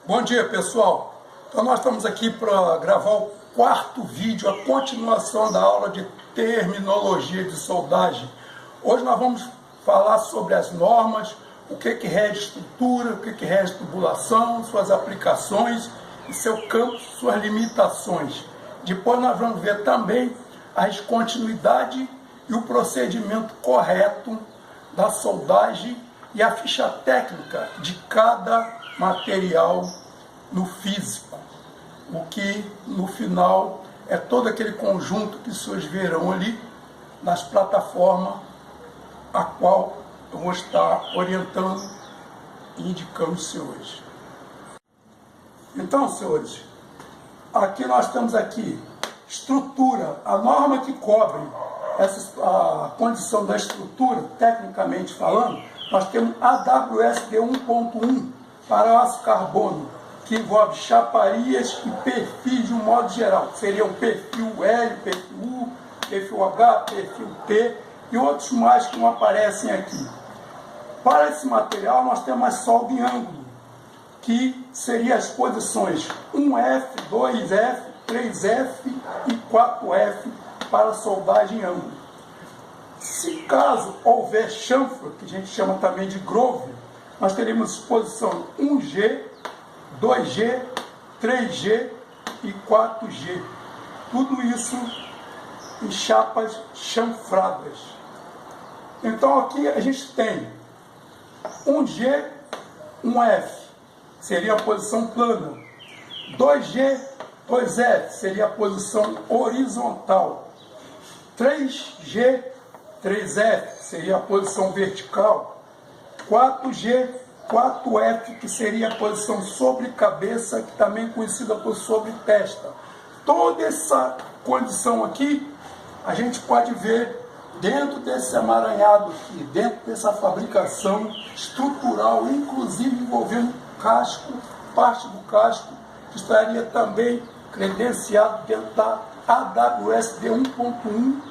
Bom dia, pessoal. Então nós estamos aqui para gravar o quarto vídeo, a continuação da aula de terminologia de soldagem. Hoje nós vamos falar sobre as normas, o que rege estrutura, o que rege tubulação, suas aplicações e seu campo, suas limitações. Depois nós vamos ver também a descontinuidade e o procedimento correto da soldagem e a ficha técnica de cada material no físico, o que no final é todo aquele conjunto que vocês verão ali nas plataformas a qual eu vou estar orientando e indicando os senhores. Então, senhores, aqui nós temos aqui estrutura, a norma que cobre a condição da estrutura, tecnicamente falando. Nós temos AWSD 1.1 para aço carbono, que envolve chaparias e perfis de um modo geral. Seria o perfil L, perfil U, perfil H, perfil T e outros mais que não aparecem aqui. Para esse material nós temos a solda em ângulo, que seria as posições 1F, 2F, 3F e 4F para soldagem em ângulo. Se caso houver chanfro, que a gente chama também de groove, nós teremos posição 1G, 2G, 3G e 4G. Tudo isso em chapas chanfradas. Então aqui a gente tem 1G, 1F, seria a posição plana. 2G, 2F, seria a posição horizontal. 3G, 3F, seria a posição vertical. 4G, 4F, que seria a posição sobre cabeça, que também é conhecida por sobre testa. Toda essa condição aqui, a gente pode ver dentro desse amaranhado aqui, dentro dessa fabricação estrutural, inclusive envolvendo casco, parte do casco, que estaria também credenciado dentro da AWSD 1.1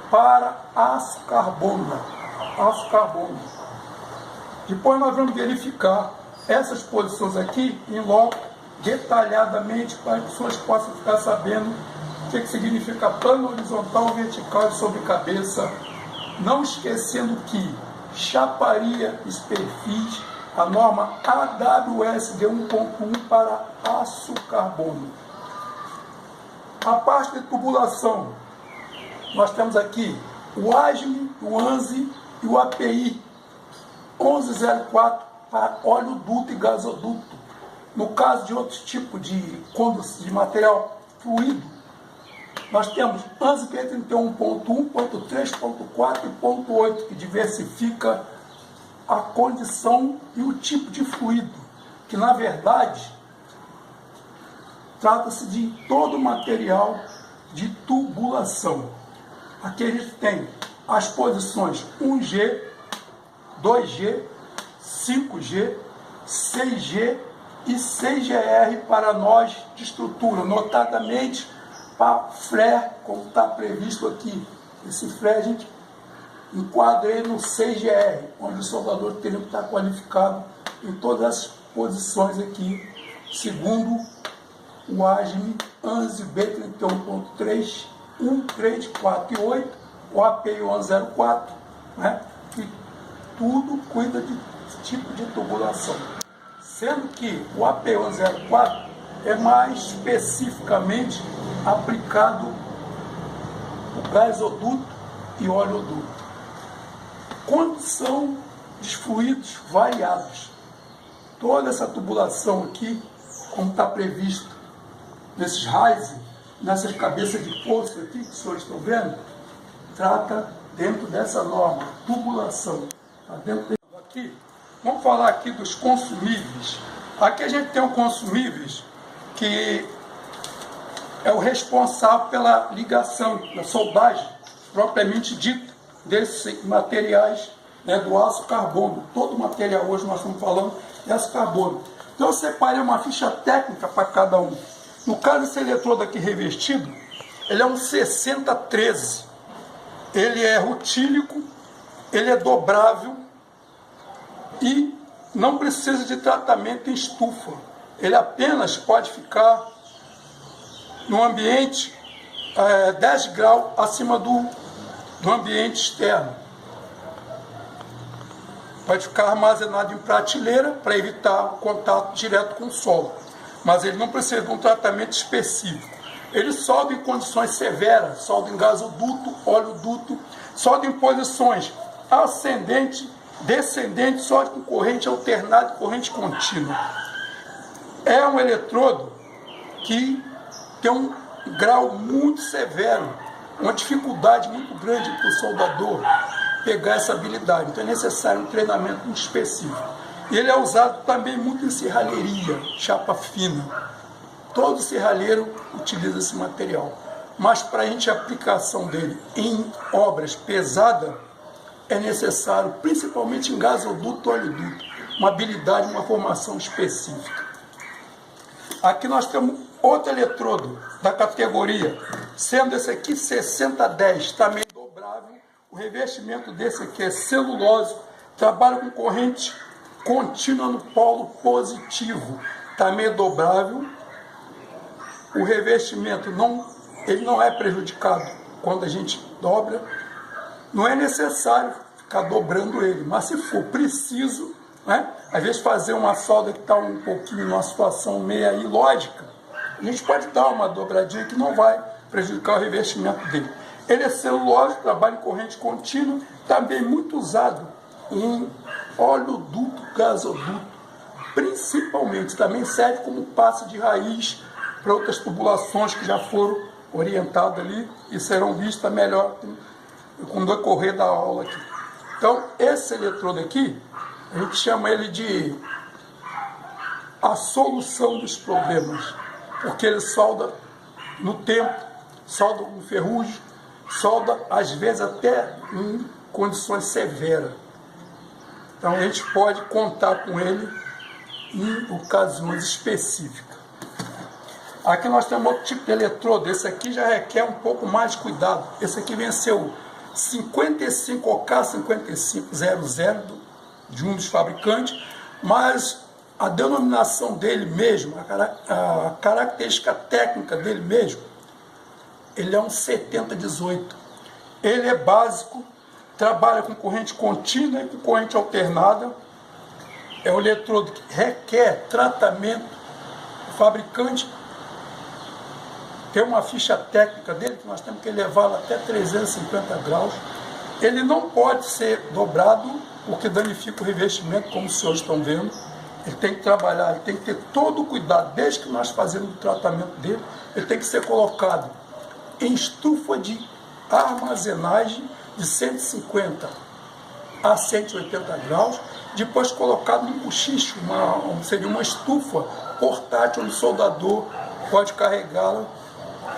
para aço carbono. Aço carbono. Depois nós vamos verificar essas posições aqui em loco, detalhadamente, para que as pessoas possam ficar sabendo o que significa plano horizontal, vertical e sobre cabeça. Não esquecendo que chaparia e perfis, a norma AWSD 1.1 para aço carbono. A parte de tubulação, nós temos aqui o ASME, o ANSI e o API 1104 para oleoduto e gasoduto. No caso de outros tipos de material fluido, nós temos ANSI P31.1, ponto 3, ponto 4 e ponto 8, que diversifica a condição e o tipo de fluido, que na verdade trata-se de todo material de tubulação. Aqui a gente tem as posições 1G, 2G, 5G, 6G e 6GR para nós de estrutura, notadamente para flare, como está previsto aqui. Esse flare a gente enquadra ele no 6GR, onde o soldador teria que estar qualificado em todas as posições aqui, segundo o ASME ANSI B31.3, 1, 3, 4 e 8, o API 1104, né? Que tudo cuida de tipo de tubulação. Sendo que o API 1104 é mais especificamente aplicado o gasoduto e oleoduto. Condição de fluidos variados. Toda essa tubulação aqui, como está previsto nesses raios, nessas cabeças de poço aqui, que os senhores estão vendo, trata dentro dessa norma, tubulação. Tá dentro aqui. Vamos falar aqui dos consumíveis. Aqui a gente tem o consumíveis, que é o responsável pela ligação, da soldagem, propriamente dita, desses materiais, né, do aço carbono. Todo material hoje nós estamos falando é aço carbono. Então eu separei uma ficha técnica para cada um. No caso, esse eletrodo aqui revestido, ele é um 6013. Ele é rutílico, ele é dobrável e não precisa de tratamento em estufa. ele apenas pode ficar no ambiente 10 graus acima do ambiente externo. Pode ficar armazenado em prateleira para evitar o contato direto com o solo. Mas ele não precisa de um tratamento específico. Ele solda em condições severas, solda em gasoduto, oleoduto, solda em posições ascendente, descendente, solda com corrente alternada e corrente contínua. É um eletrodo que tem um grau muito severo, uma dificuldade muito grande para o soldador pegar essa habilidade. Então é necessário um treinamento muito específico. E ele é usado também muito em serralheria, chapa fina. Todo serralheiro utiliza esse material. Mas para a gente a aplicação dele em obras pesadas, é necessário, principalmente em gasoduto, oleoduto, uma habilidade, uma formação específica. Aqui nós temos outro eletrodo da categoria, sendo esse aqui 6010, também dobrável. O revestimento desse aqui é celulose, trabalha com corrente contínua no polo positivo, também dobrável. O revestimento ele não é prejudicado quando a gente dobra. Não é necessário ficar dobrando ele, mas se for preciso, né, às vezes fazer uma solda que está um pouquinho numa situação meio ilógica, a gente pode dar uma dobradinha que não vai prejudicar o revestimento dele. Ele é celulose, trabalha em corrente contínua, também muito usado em oleoduto, gasoduto, principalmente. Também serve como passe de raiz para outras tubulações que já foram orientadas ali e serão vistas melhor com o decorrer da aula aqui. Então, esse eletrodo aqui, a gente chama ele de a solução dos problemas, porque ele solda no tempo, solda com ferrugem, solda às vezes até em condições severas. Então a gente pode contar com ele em ocasiões específicas. Aqui nós temos outro tipo de eletrodo. Esse aqui já requer um pouco mais de cuidado. Esse aqui venceu 55 OK5500 de um dos fabricantes, mas a denominação dele mesmo, a característica técnica dele mesmo, ele é um 7018. Ele é básico, trabalha com corrente contínua e com corrente alternada. É um eletrodo que requer tratamento. O fabricante tem uma ficha técnica dele, que nós temos que levá-la até 350 graus. Ele não pode ser dobrado, porque danifica o revestimento, como os senhores estão vendo. Ele tem que trabalhar, ele tem que ter todo o cuidado, desde que nós fazemos o tratamento dele, ele tem que ser colocado em estufa de armazenagem de 150 a 180 graus, depois colocado num cochicho, seria uma estufa portátil, onde o soldador pode carregá-la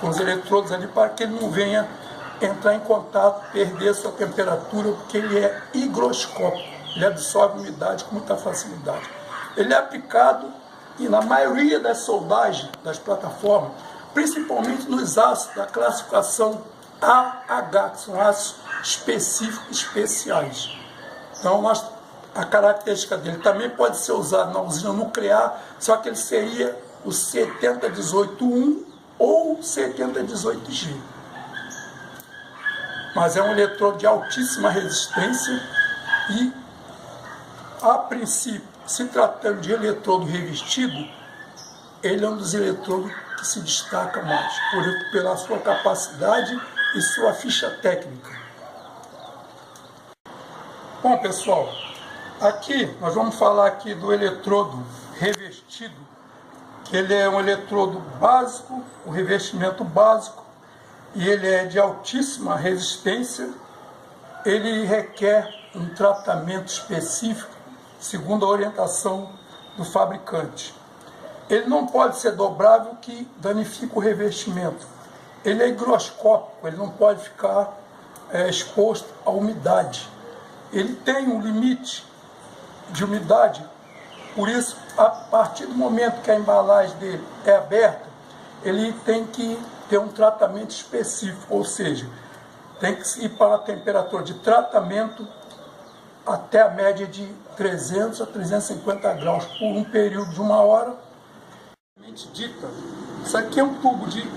com os eletrodos ali, para que ele não venha entrar em contato, perder sua temperatura, porque ele é higroscópico, ele absorve umidade com muita facilidade. Ele é aplicado e na maioria das soldagens das plataformas, principalmente nos aços da classificação AH, que são aços específicos especiais. Então, a característica dele também pode ser usado na usina nuclear, só que ele seria o 7018-1 ou 7018G. Mas é um eletrodo de altíssima resistência e, a princípio, se tratando de eletrodo revestido, ele é um dos eletrodos que se destaca mais, pela sua capacidade e sua ficha técnica. Bom, pessoal, aqui nós vamos falar aqui do eletrodo revestido, que ele é um eletrodo básico, um revestimento básico, e ele é de altíssima resistência. Ele requer um tratamento específico, segundo a orientação do fabricante. Ele não pode ser dobrável, que danifica o revestimento. Ele é higroscópico, ele não pode ficar exposto à umidade. Ele tem um limite de umidade, por isso, a partir do momento que a embalagem dele é aberta, ele tem que ter um tratamento específico, ou seja, tem que ir para a temperatura de tratamento até a média de 300 a 350 graus por um período de 1 hora, dita, isso aqui é um tubo de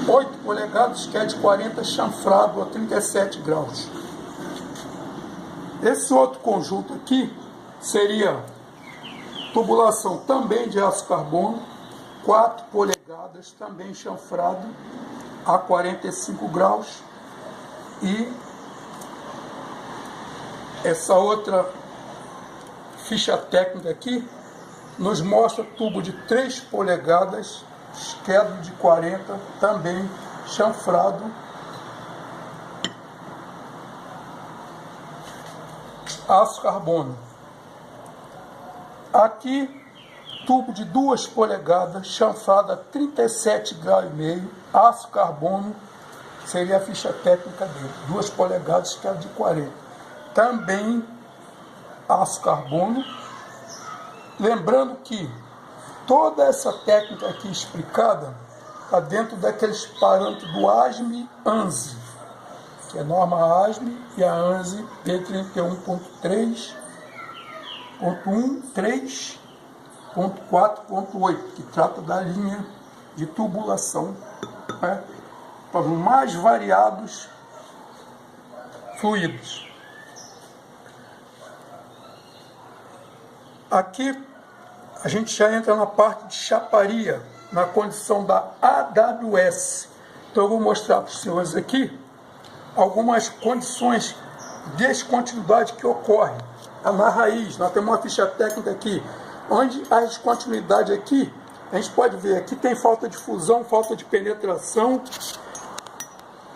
8 polegadas que é de 40 chanfrado a 37 graus. Esse outro conjunto aqui seria tubulação também de aço carbono, 4 polegadas, também chanfrado a 45 graus. E essa outra ficha técnica aqui nos mostra tubo de 3 polegadas, esquerdo de 40, também chanfrado aço carbono. Aqui, tubo de 2 polegadas, chanfrado a 37 graus e meio, aço carbono, seria a ficha técnica dele, 2 polegadas, esquerdo de 40. Também aço carbono. Lembrando que toda essa técnica aqui explicada está dentro daqueles parâmetros do ASME-ANSI, que é a norma ASME e a ANSI D31.3.4.8, que trata da linha de tubulação, né, para os mais variados fluidos. Aqui a gente já entra na parte de chaparia, na condição da AWS. Então eu vou mostrar para os senhores aqui algumas condições de descontinuidade que ocorrem na raiz. Nós temos uma ficha técnica aqui, onde a descontinuidade aqui, a gente pode ver, aqui tem falta de fusão, falta de penetração,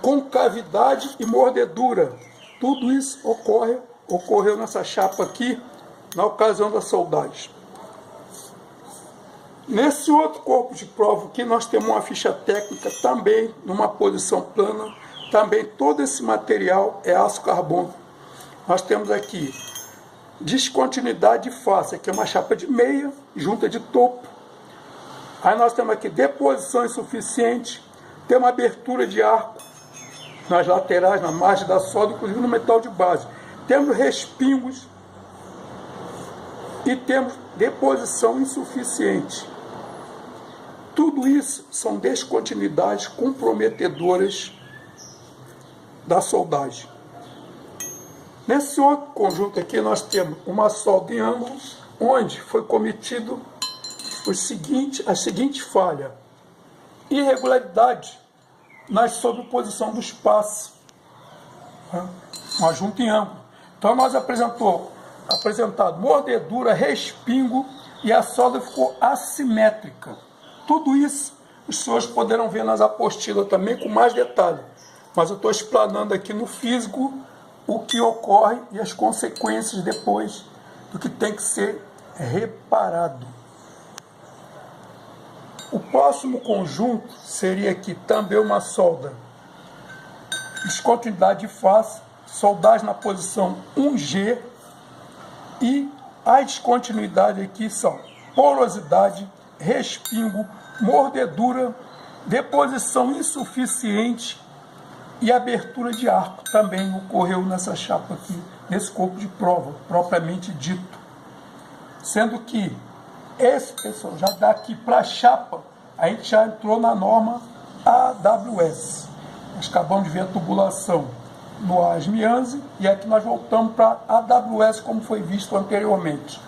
concavidade e mordedura. Tudo isso ocorreu nessa chapa aqui, na ocasião da soldagem. Nesse outro corpo de prova aqui, nós temos uma ficha técnica também, numa posição plana. Também todo esse material é aço carbono. Nós temos aqui descontinuidade de face, que é uma chapa de meia, junta de topo. Aí nós temos aqui deposição insuficiente, tem uma abertura de arco nas laterais, na margem da solda, inclusive no metal de base. Temos respingos e temos deposição insuficiente. Tudo isso são descontinuidades comprometedoras da soldagem. Nesse outro conjunto aqui nós temos uma solda em ângulo, onde foi cometido a seguinte falha: irregularidade na sobreposição do espaço, uma junta em ângulo. Então nós apresentado mordedura, respingo, e a solda ficou assimétrica. Tudo isso os senhores poderão ver nas apostilas também com mais detalhe, mas eu estou explanando aqui no físico o que ocorre e as consequências depois do que tem que ser reparado. O próximo conjunto seria aqui também uma solda descontinuidade de face, soldagem na posição 1G, e a descontinuidade aqui são porosidade, respingo, mordedura, deposição insuficiente e abertura de arco. Também ocorreu nessa chapa aqui, nesse corpo de prova, propriamente dito. Sendo que esse, pessoal, já daqui para a chapa, a gente já entrou na norma AWS. Nós acabamos de ver a tubulação no ASME-ANSI, e aqui nós voltamos para a AWS, como foi visto anteriormente.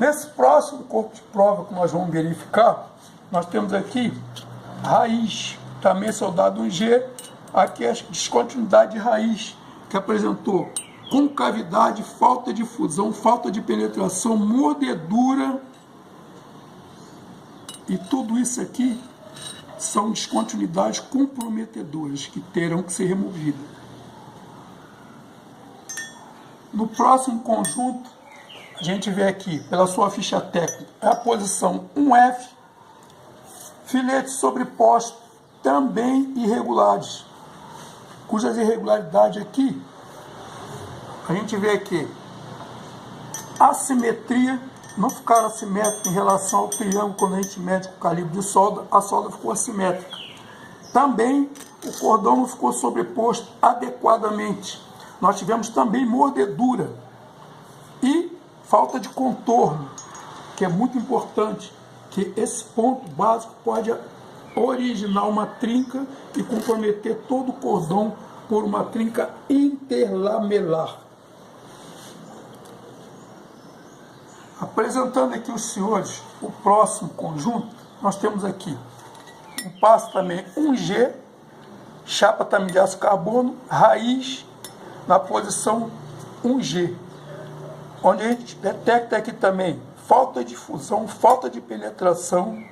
Nesse próximo corpo de prova que nós vamos verificar, nós temos aqui raiz, também soldado 1G, aqui a descontinuidade de raiz, que apresentou concavidade, falta de fusão, falta de penetração, mordedura, e tudo isso aqui são descontinuidades comprometedoras que terão que ser removidas. No próximo conjunto, a gente vê aqui, pela sua ficha técnica, a posição 1F, filetes sobrepostos, também irregulares, cujas irregularidades aqui, a gente vê aqui, assimetria, não ficaram assimétricos em relação ao triângulo. Quando a gente mede com o calibre de solda, a solda ficou assimétrica. Também o cordão não ficou sobreposto adequadamente. Nós tivemos também mordedura e falta de contorno, que é muito importante que esse ponto básico pode originar uma trinca e comprometer todo o cordão por uma trinca interlamelar. Apresentando aqui os senhores o próximo conjunto, nós temos aqui um passo também 1G, chapa também de aço carbono, raiz na posição 1G, onde a gente detecta aqui também falta de fusão, falta de penetração